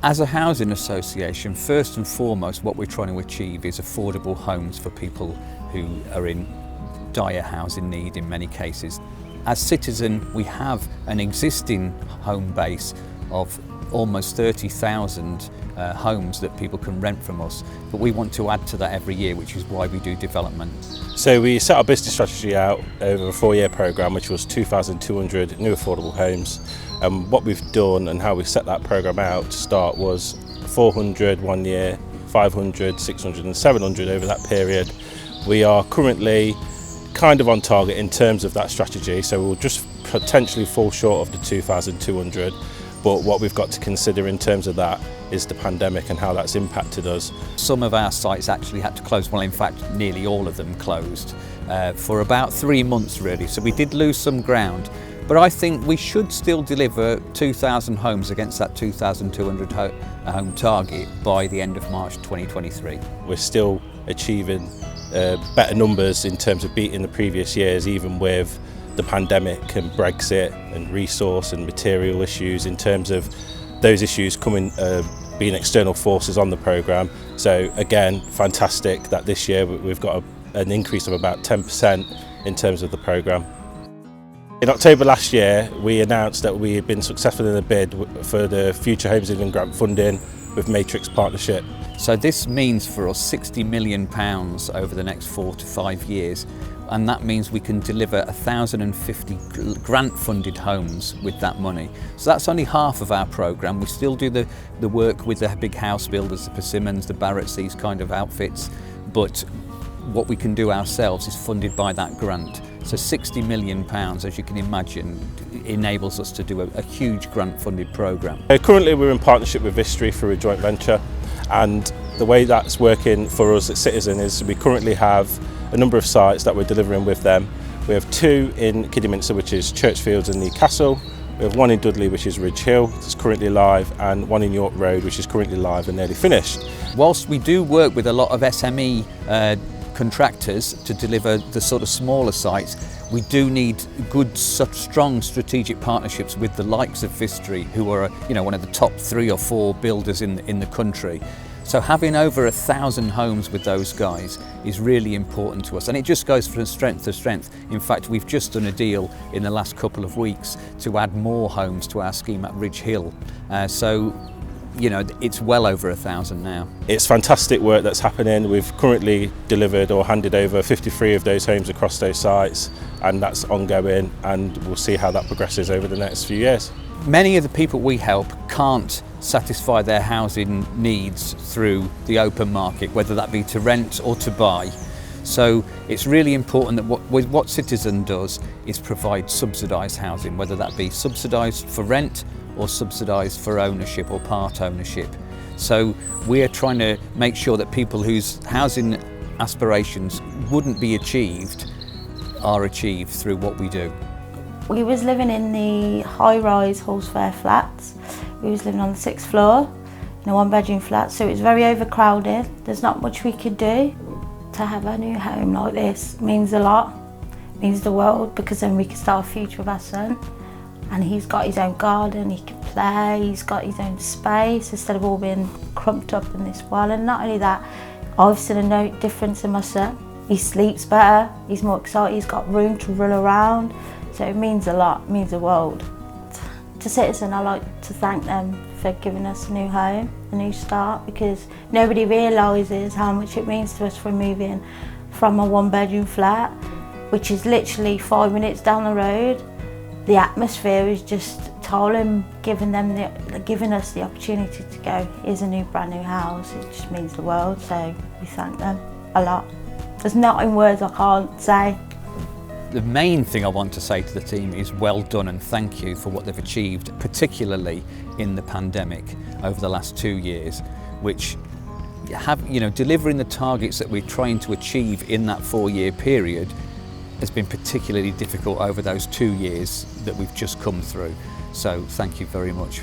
As a housing association, first and foremost what we're trying to achieve is affordable homes for people who are in dire housing need in many cases. As Citizen, we have an existing home base of almost 30,000 homes that people can rent from us, but we want to add to that every year, which is why we do development. So we set our business strategy out over a 4-year programme, which was 2,200 new affordable homes. And what we've done and how we set that programme out to start was 400 one year, 500, 600 and 700 over that period. We are currently kind of on target in terms of that strategy, so we'll just potentially fall short of the 2,200. But what we've got to consider in terms of that is the pandemic and how that's impacted us. Some of our sites actually had to close, well in fact nearly all of them closed for about 3 months really, so we did lose some ground. But I think we should still deliver 2,000 homes against that 2,200 home target by the end of March 2023. We're still achieving better numbers in terms of beating the previous years, even with the pandemic and Brexit and resource and material issues, in terms of those issues coming being external forces on the programme. So again, fantastic that this year we've got an increase of about 10% in terms of the programme. In October last year, we announced that we had been successful in a bid for the Future Homes England grant funding with Matrix Partnership. So this means for us £60 million over the next 4 to 5 years, and that means we can deliver 1,050 grant-funded homes with that money. So that's only half of our programme. We still do the work with the big house builders, the Persimmons, the Barratts, these kind of outfits, but what we can do ourselves is funded by that grant. So £60 million, as you can imagine, enables us to do a huge grant-funded programme. Currently we're in partnership with Vistry through a joint venture, and the way that's working for us at Citizen is we currently have a number of sites that we're delivering with them. We have 2 in Kidderminster, which is Churchfields and Newcastle. We have 1 in Dudley, which is Ridge Hill, that's currently live, and 1 in York Road, which is currently live and nearly finished. Whilst we do work with a lot of SME contractors to deliver the sort of smaller sites, we do need good, strong strategic partnerships with the likes of Vistry, who are one of the top 3 or 4 builders in the country. So having over 1,000 homes with those guys is really important to us, and it just goes from strength to strength. In fact, we've just done a deal in the last couple of weeks to add more homes to our scheme at Ridge Hill. So it's well over 1,000 now. It's fantastic work that's happening. We've currently delivered or handed over 53 of those homes across those sites, and that's ongoing, and we'll see how that progresses over the next few years. Many of the people we help can't satisfy their housing needs through the open market, whether that be to rent or to buy. So it's really important that what Citizen does is provide subsidised housing, whether that be subsidised for rent or subsidised for ownership or part ownership. So we're trying to make sure that people whose housing aspirations wouldn't be achieved are achieved through what we do. We was living in the high-rise Hallsfair flats. We was living on the 6th floor in a 1-bedroom flat, so it was very overcrowded. There's not much we could do. To have a new home like this means a lot, it means the world, because then we can start a future with our son. And he's got his own garden, he can play, he's got his own space instead of all being crumped up in this world. And not only that, I've seen a no difference in my son. He sleeps better, he's more excited, he's got room to run around. So it means a lot, it means the world. To Citizen, I like to thank them for giving us a new home, a new start, because nobody realises how much it means to us from moving from a 1-bedroom flat, which is literally 5 minutes down the road. The atmosphere is just tolling, giving us the opportunity to go, here's a new brand new house. It just means the world, so we thank them a lot. There's not in words I can't say. The main thing I want to say to the team is well done and thank you for what they've achieved, particularly in the pandemic over the last 2 years, which have, delivering the targets that we're trying to achieve in that 4-year period has been particularly difficult over those 2 years that we've just come through. So thank you very much.